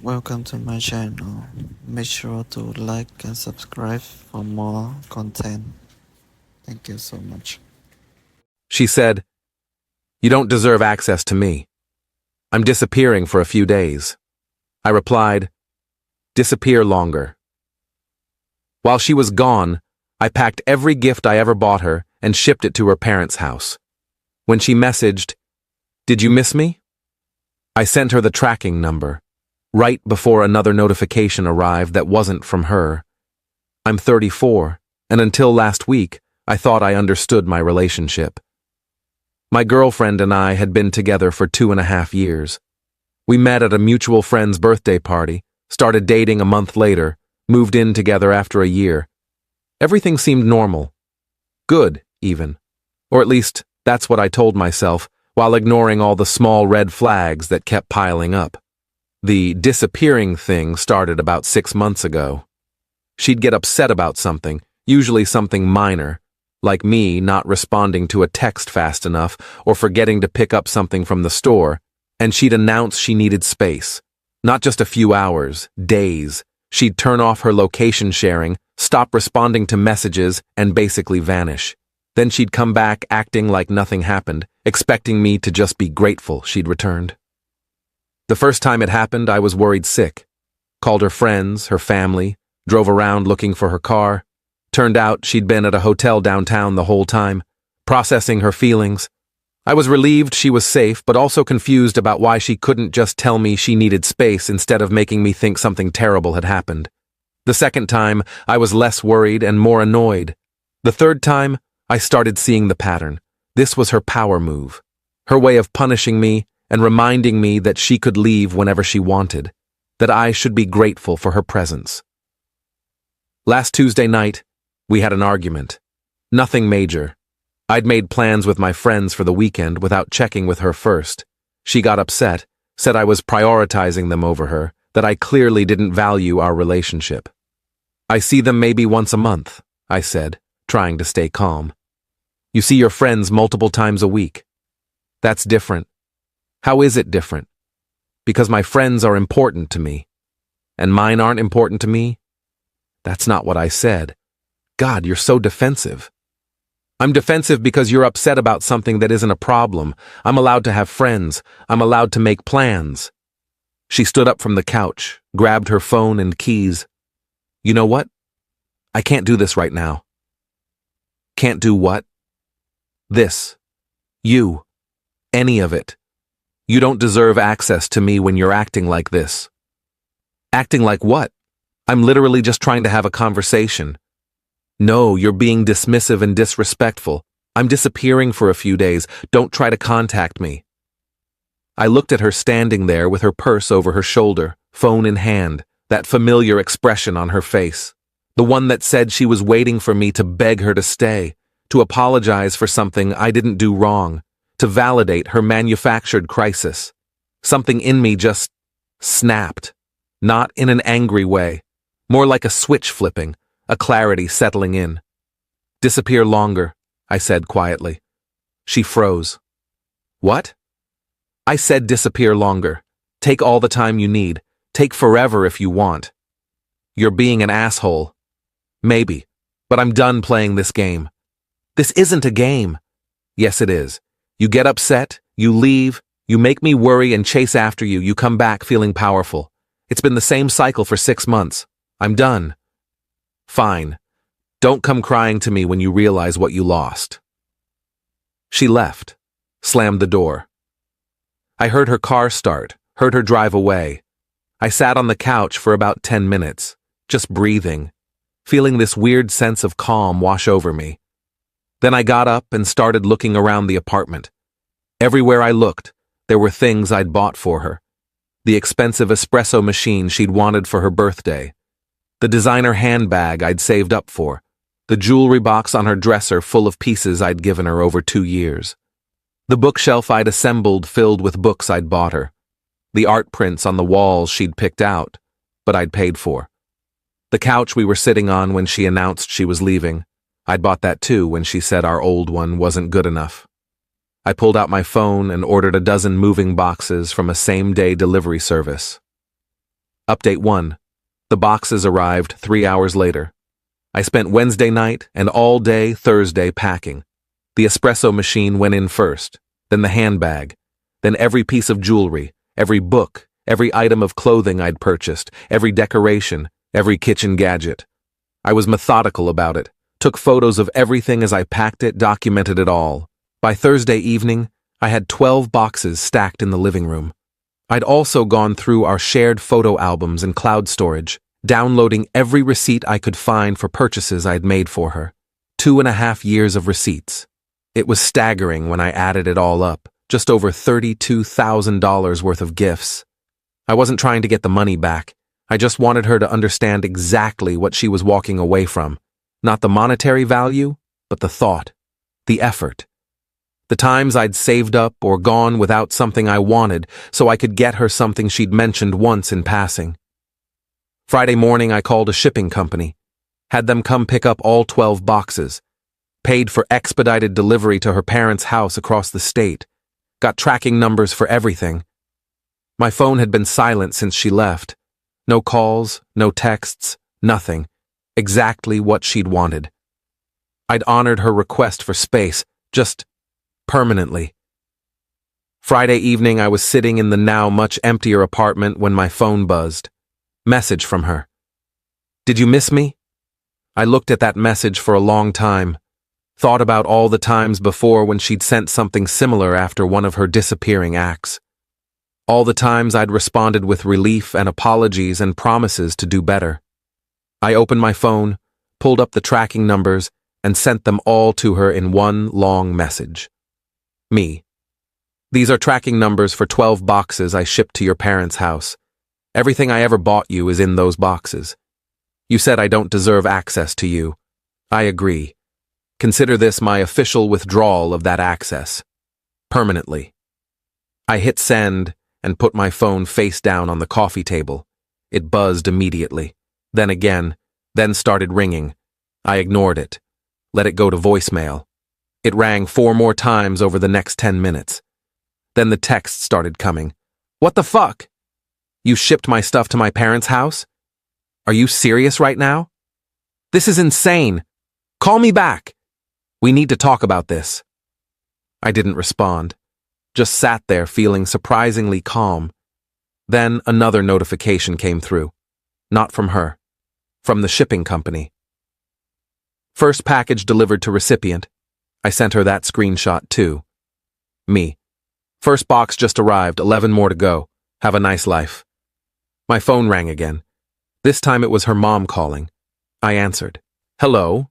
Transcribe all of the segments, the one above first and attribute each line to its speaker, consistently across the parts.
Speaker 1: Welcome to my channel. Make sure to like and subscribe for more content. Thank you so much.
Speaker 2: She said, "You don't deserve access to me. I'm disappearing for a few days." I replied, "Disappear longer." While she was gone, I packed every gift I ever bought her and shipped it to her parents' house. When she messaged, "Did you miss me?" I sent her the tracking number, right before another notification arrived that wasn't from her. I'm 34, and until last week, I thought I understood my relationship. My girlfriend and I had been together for 2.5 years. We met at a mutual friend's birthday party, started dating a month later, moved in together after a year. Everything seemed normal. Good, even. Or at least, that's what I told myself, while ignoring all the small red flags that kept piling up. The disappearing thing started about 6 months ago. She'd get upset about something, usually something minor, like me not responding to a text fast enough or forgetting to pick up something from the store, and she'd announce she needed space. Not just a few hours, days. She'd turn off her location sharing, stop responding to messages, and basically vanish. Then she'd come back acting like nothing happened, expecting me to just be grateful she'd returned. The first time it happened, I was worried sick. Called her friends, her family, drove around looking for her car. Turned out she'd been at a hotel downtown the whole time, processing her feelings. I was relieved she was safe, but also confused about why she couldn't just tell me she needed space instead of making me think something terrible had happened. The second time, I was less worried and more annoyed. The third time, I started seeing the pattern. This was her power move, her way of punishing me and reminding me that she could leave whenever she wanted, that I should be grateful for her presence. Last Tuesday night, we had an argument. Nothing major. I'd made plans with my friends for the weekend without checking with her first. She got upset, said I was prioritizing them over her, that I clearly didn't value our relationship. "I see them maybe once a month," I said, trying to stay calm. "You see your friends multiple times a week." "That's different." "How is it different?" "Because my friends are important to me." "And mine aren't important to me?" "That's not what I said." "God, you're so defensive." "I'm defensive because you're upset about something that isn't a problem. I'm allowed to have friends. I'm allowed to make plans." She stood up from the couch, grabbed her phone and keys. "You know what? I can't do this right now." "Can't do what?" "This. You. Any of it. You don't deserve access to me when you're acting like this." "Acting like what? I'm literally just trying to have a conversation." "No, you're being dismissive and disrespectful. I'm disappearing for a few days. Don't try to contact me." I looked at her standing there with her purse over her shoulder, phone in hand, that familiar expression on her face. The one that said she was waiting for me to beg her to stay, to apologize for something I didn't do wrong, to validate her manufactured crisis. Something in me just snapped, not in an angry way, more like a switch flipping, a clarity settling in. "Disappear longer," I said quietly. She froze. "What?" "I said disappear longer. Take all the time you need. Take forever if you want." "You're being an asshole." "Maybe, but I'm done playing this game." "This isn't a game." "Yes, it is. You get upset, you leave, you make me worry and chase after you, you come back feeling powerful. It's been the same cycle for 6 months. I'm done." "Fine. Don't come crying to me when you realize what you lost." She left, slammed the door. I heard her car start, heard her drive away. I sat on the couch for about 10 minutes, just breathing, feeling this weird sense of calm wash over me. Then I got up and started looking around the apartment. Everywhere I looked, there were things I'd bought for her. The expensive espresso machine she'd wanted for her birthday. The designer handbag I'd saved up for. The jewelry box on her dresser full of pieces I'd given her over 2 years. The bookshelf I'd assembled filled with books I'd bought her. The art prints on the walls she'd picked out, but I'd paid for. The couch we were sitting on when she announced she was leaving. I'd bought that too when she said our old one wasn't good enough. I pulled out my phone and ordered a dozen moving boxes from a same-day delivery service. Update 1. The boxes arrived 3 hours later. I spent Wednesday night and all day Thursday packing. The espresso machine went in first, then the handbag, then every piece of jewelry, every book, every item of clothing I'd purchased, every decoration, every kitchen gadget. I was methodical about it, took photos of everything as I packed it, documented it all. By Thursday evening, I had 12 boxes stacked in the living room. I'd also gone through our shared photo albums and cloud storage, downloading every receipt I could find for purchases I'd made for her. 2.5 years of receipts. It was staggering when I added it all up, just over $32,000 worth of gifts. I wasn't trying to get the money back. I just wanted her to understand exactly what she was walking away from. Not the monetary value, but the thought, the effort. The times I'd saved up or gone without something I wanted so I could get her something she'd mentioned once in passing. Friday morning I called a shipping company, had them come pick up all 12 boxes, paid for expedited delivery to her parents' house across the state, got tracking numbers for everything. My phone had been silent since she left. No calls, no texts, nothing. Exactly what she'd wanted. I'd honored her request for space, just permanently. Friday evening I was sitting in the now much emptier apartment when my phone buzzed. Message from her. Did you miss me? I looked at that message for a long time, thought about all the times before when she'd sent something similar after one of her disappearing acts. All the times I'd responded with relief and apologies and promises to do better. I opened my phone, pulled up the tracking numbers, and sent them all to her in one long message. Me. These are tracking numbers for 12 boxes I shipped to your parents' house. Everything I ever bought you is in those boxes. You said I don't deserve access to you. I agree. Consider this my official withdrawal of that access. Permanently. I hit send and put my phone face down on the coffee table. It buzzed immediately. Then again, then started ringing. I ignored it. Let it go to voicemail. It rang 4 more times over the next 10 minutes. Then the texts started coming. What the fuck? You shipped my stuff to my parents' house? Are you serious right now? This is insane. Call me back. We need to talk about this. I didn't respond. Just sat there feeling surprisingly calm. Then another notification came through. Not from her. From the shipping company. First package delivered to recipient. I sent her that screenshot too. Me. First box just arrived, 11 more to go. Have a nice life. My phone rang again. This time it was her mom calling. I answered. Hello?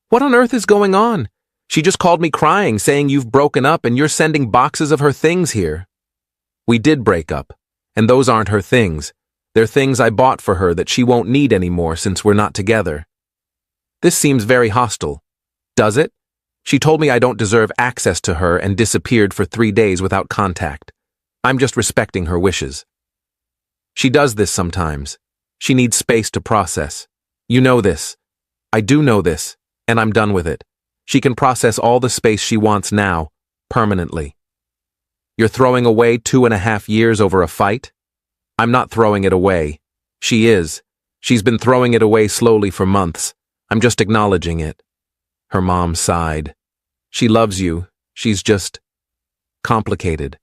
Speaker 2: What on earth is going on? She just called me crying, saying you've broken up and you're sending boxes of her things here. We did break up, and those aren't her things. They're things I bought for her that she won't need anymore since we're not together. This seems very hostile. Does it? She told me I don't deserve access to her and disappeared for 3 days without contact. I'm just respecting her wishes. She does this sometimes. She needs space to process. You know this. I do know this, and I'm done with it. She can process all the space she wants now, permanently. You're throwing away 2.5 years over a fight? I'm not throwing it away. She is. She's been throwing it away slowly for months. I'm just acknowledging it. Her mom sighed. She loves you. She's just complicated.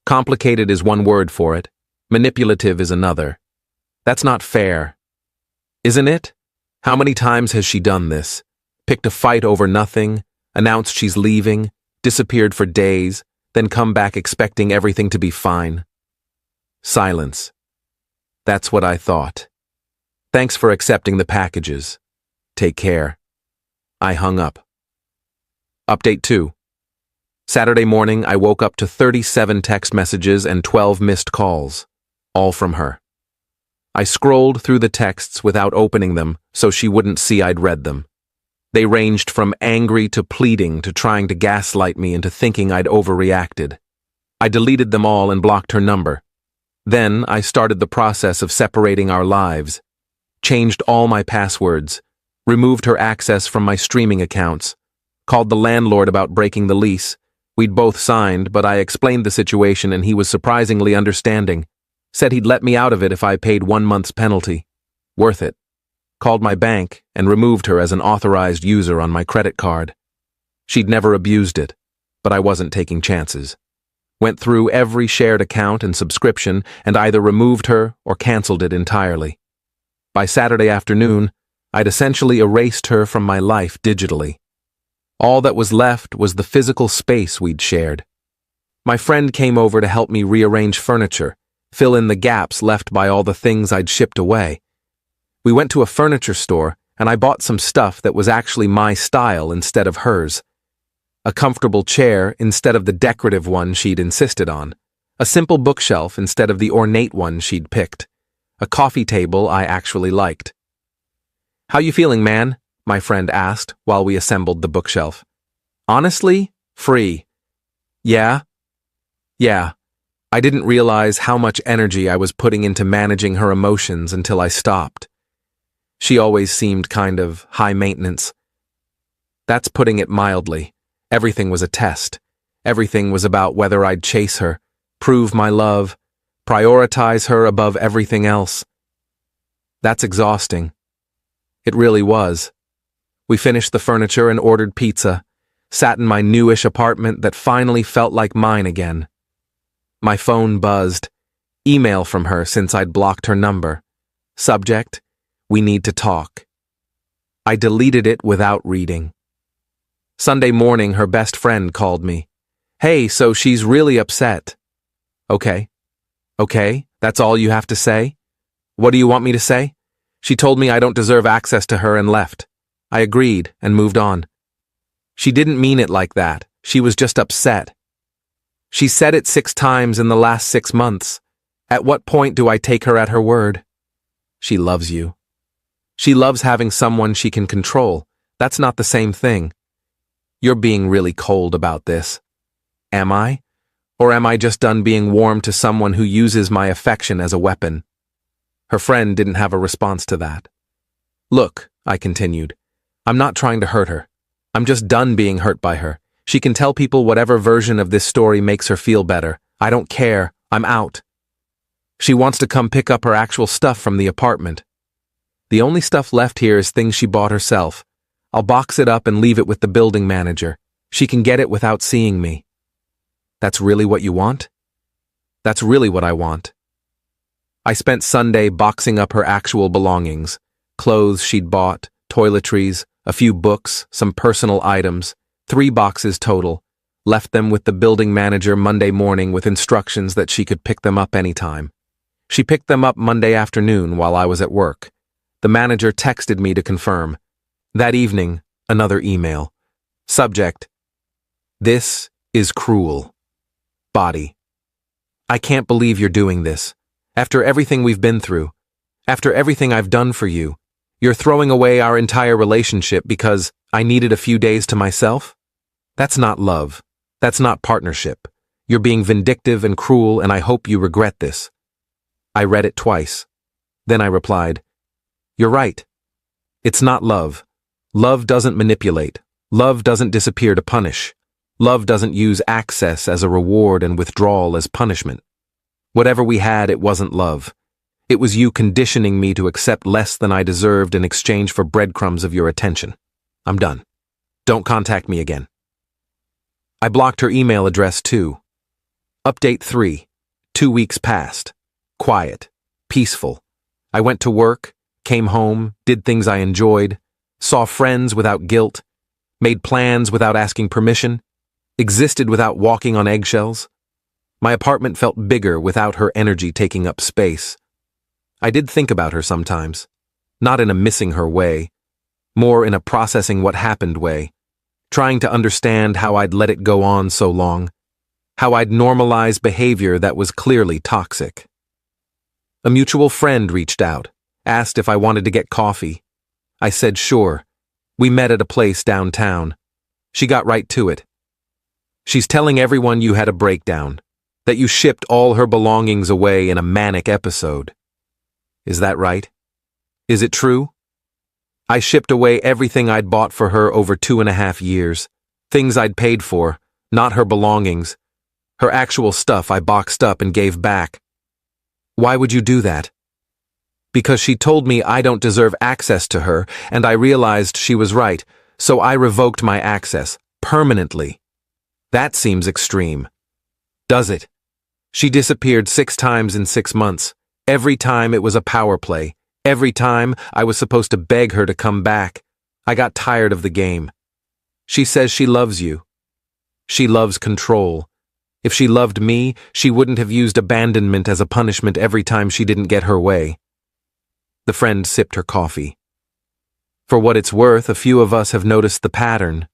Speaker 2: Complicated is one word for it. Manipulative is another. That's not fair. Isn't it? How many times has she done this? Picked a fight over nothing, announced she's leaving, disappeared for days, then come back expecting everything to be fine. Silence. That's what I thought. Thanks for accepting the packages. Take care. I hung up. Update 2. Saturday morning, I woke up to 37 text messages and 12 missed calls, all from her. I scrolled through the texts without opening them so she wouldn't see I'd read them. They ranged from angry to pleading to trying to gaslight me into thinking I'd overreacted. I deleted them all and blocked her number. Then I started the process of separating our lives, changed all my passwords, removed her access from my streaming accounts, called the landlord about breaking the lease. We'd both signed, but I explained the situation and he was surprisingly understanding. Said he'd let me out of it if I paid 1 month's penalty. Worth it. Called my bank and removed her as an authorized user on my credit card. She'd never abused it, but I wasn't taking chances. Went through every shared account and subscription and either removed her or canceled it entirely. By Saturday afternoon, I'd essentially erased her from my life digitally. All that was left was the physical space we'd shared. My friend came over to help me rearrange furniture, fill in the gaps left by all the things I'd shipped away. We went to a furniture store, and I bought some stuff that was actually my style instead of hers. A comfortable chair instead of the decorative one she'd insisted on. A simple bookshelf instead of the ornate one she'd picked. A coffee table I actually liked. "How you feeling, man?" my friend asked while we assembled the bookshelf. "Honestly, free." Yeah. I didn't realize how much energy I was putting into managing her emotions until I stopped. She always seemed kind of high maintenance. That's putting it mildly. Everything was a test. Everything was about whether I'd chase her, prove my love, prioritize her above everything else. That's exhausting. It really was. We finished the furniture and ordered pizza, sat in my newish apartment that finally felt like mine again. My phone buzzed. Email from her since I'd blocked her number. Subject: we need to talk. I deleted it without reading. Sunday morning, her best friend called me. "Hey, so she's really upset." Okay, that's all you have to say? What do you want me to say? She told me I don't deserve access to her and left. I agreed and moved on. She didn't mean it like that. She was just upset. She said it 6 times in the last 6 months. At what point do I take her at her word? She loves you. She loves having someone she can control. That's not the same thing. You're being really cold about this. Am I? Or am I just done being warm to someone who uses my affection as a weapon? Her friend didn't have a response to that. Look, I continued, I'm not trying to hurt her. I'm just done being hurt by her. She can tell people whatever version of this story makes her feel better. I don't care. I'm out. She wants to come pick up her actual stuff from the apartment. The only stuff left here is things she bought herself. I'll box it up and leave it with the building manager. She can get it without seeing me. That's really what you want? That's really what I want. I spent Sunday boxing up her actual belongings. Clothes she'd bought, toiletries, a few books, some personal items, 3 boxes total. Left them with the building manager Monday morning with instructions that she could pick them up anytime. She picked them up Monday afternoon while I was at work. The manager texted me to confirm. That evening, another email. Subject: this is cruel. Body: I can't believe you're doing this. After everything we've been through, after everything I've done for you, you're throwing away our entire relationship because I needed a few days to myself? That's not love. That's not partnership. You're being vindictive and cruel, and I hope you regret this. I read it twice. Then I replied, you're right. It's not love. Love doesn't manipulate. Love doesn't disappear to punish. Love doesn't use access as a reward and withdrawal as punishment. Whatever we had, it wasn't love. It was you conditioning me to accept less than I deserved in exchange for breadcrumbs of your attention. I'm done. Don't contact me again. I blocked her email address too. Update 3. 2 weeks passed. Quiet. Peaceful. I went to work, came home, did things I enjoyed, saw friends without guilt, made plans without asking permission, existed without walking on eggshells. My apartment felt bigger without her energy taking up space. I did think about her sometimes, not in a missing her way, more in a processing what happened way, trying to understand how I'd let it go on so long, how I'd normalize behavior that was clearly toxic. A mutual friend reached out, asked if I wanted to get coffee. I said sure. We met at a place downtown. She got right to it. She's telling everyone you had a breakdown, that you shipped all her belongings away in a manic episode. Is that right? Is it true? I shipped away everything I'd bought for her over 2.5 years, things I'd paid for, not her belongings. Her actual stuff I boxed up and gave back. Why would you do that? Because she told me I don't deserve access to her, and I realized she was right, so I revoked my access, permanently. That seems extreme. Does it? She disappeared 6 times in 6 months. Every time it was a power play. Every time I was supposed to beg her to come back. I got tired of the game. She says she loves you. She loves control. If she loved me, she wouldn't have used abandonment as a punishment every time she didn't get her way. The friend sipped her coffee. For what it's worth, a few of us have noticed the pattern.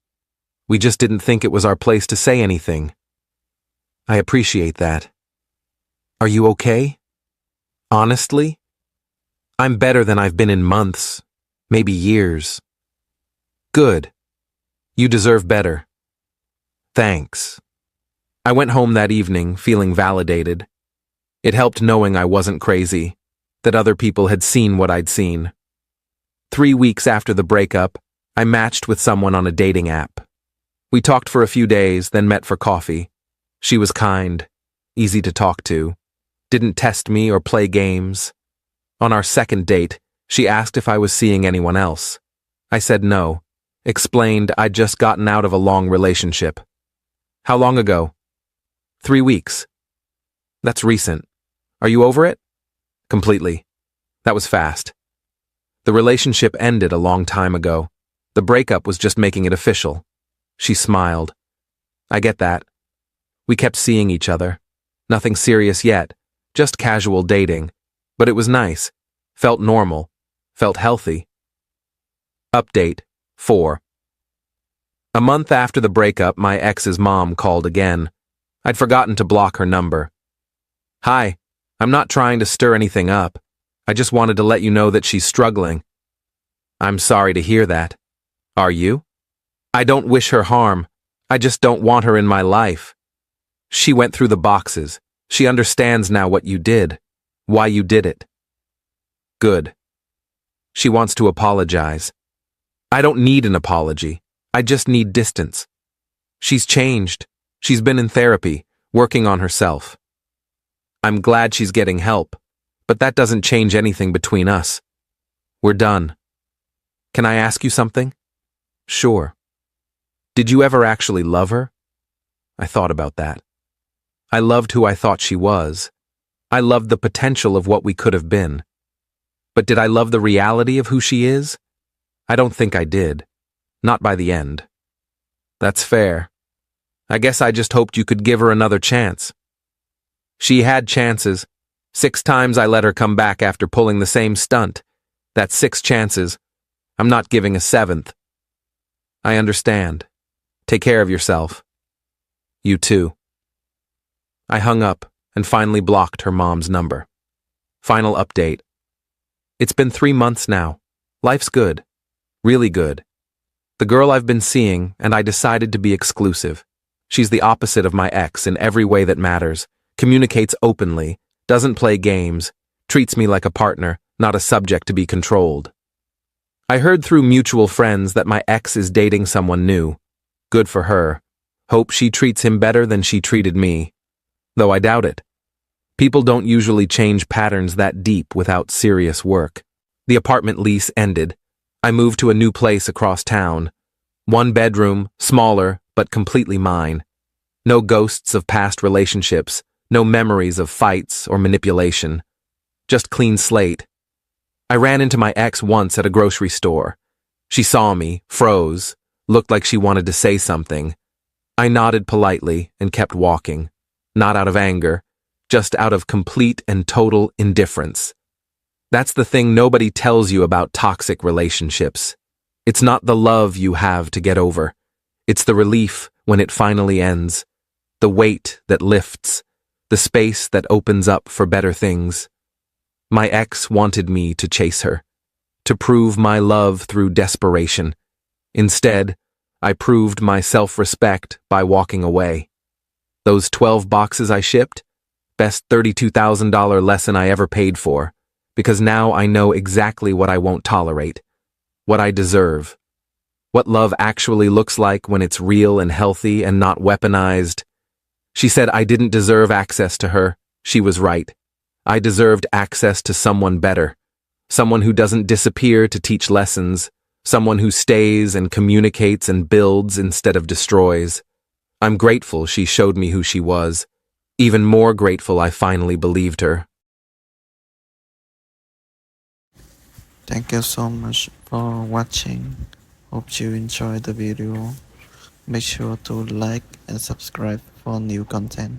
Speaker 2: We just didn't think it was our place to say anything. I appreciate that. Are you okay? Honestly? I'm better than I've been in months, maybe years. Good. You deserve better. Thanks. I went home that evening feeling validated. It helped knowing I wasn't crazy, that other people had seen what I'd seen. 3 weeks after the breakup, I matched with someone on a dating app. We talked for a few days, then met for coffee. She was kind, easy to talk to, didn't test me or play games. On our second date, she asked if I was seeing anyone else. I said no, explained I'd just gotten out of a long relationship. How long ago? 3 weeks. That's recent. Are you over it? Completely. That was fast. The relationship ended a long time ago. The breakup was just making it official. She smiled. I get that. We kept seeing each other. Nothing serious yet, just casual dating. But it was nice. Felt normal. Felt healthy. Update 4. A month after the breakup, my ex's mom called again. I'd forgotten to block her number. Hi, I'm not trying to stir anything up. I just wanted to let you know that she's struggling. I'm sorry to hear that. Are you? I don't wish her harm. I just don't want her in my life. She went through the boxes. She understands now what you did, why you did it. Good. She wants to apologize. I don't need an apology. I just need distance. She's changed. She's been in therapy, working on herself. I'm glad she's getting help, but that doesn't change anything between us. We're done. Can I ask you something? Sure. Did you ever actually love her? I thought about that. I loved who I thought she was. I loved the potential of what we could have been. But did I love the reality of who she is? I don't think I did. Not by the end. That's fair. I guess I just hoped you could give her another chance. She had chances. 6 times I let her come back after pulling the same stunt. That's 6 chances. I'm not giving a 7th. I understand. Take care of yourself. You too. I hung up and finally blocked her mom's number. Final update. It's been 3 months now. Life's good. Really good. The girl I've been seeing, and I decided to be exclusive. She's the opposite of my ex in every way that matters, communicates openly, doesn't play games, treats me like a partner, not a subject to be controlled. I heard through mutual friends that my ex is dating someone new. Good for her. Hope she treats him better than she treated me. Though I doubt it. People don't usually change patterns that deep without serious work. The apartment lease ended. I moved to a new place across town. 1 bedroom, smaller, but completely mine. No ghosts of past relationships, no memories of fights or manipulation. Just clean slate. I ran into my ex once at a grocery store. She saw me, froze, looked like she wanted to say something. I nodded politely and kept walking, not out of anger, just out of complete and total indifference. That's the thing nobody tells you about toxic relationships. It's not the love you have to get over. It's the relief when it finally ends, the weight that lifts, the space that opens up for better things. My ex wanted me to chase her, to prove my love through desperation. Instead, I proved my self-respect by walking away. Those 12 boxes I shipped? Best $32,000 lesson I ever paid for, because now I know exactly what I won't tolerate, what I deserve, what love actually looks like when it's real and healthy and not weaponized. She said I didn't deserve access to her. She was right. I deserved access to someone better, someone who doesn't disappear to teach lessons, someone who stays and communicates and builds instead of destroys. I'm grateful she showed me who she was. Even more grateful I finally believed her.
Speaker 1: Thank you so much for watching. Hope you enjoyed the video. Make sure to like and subscribe for new content.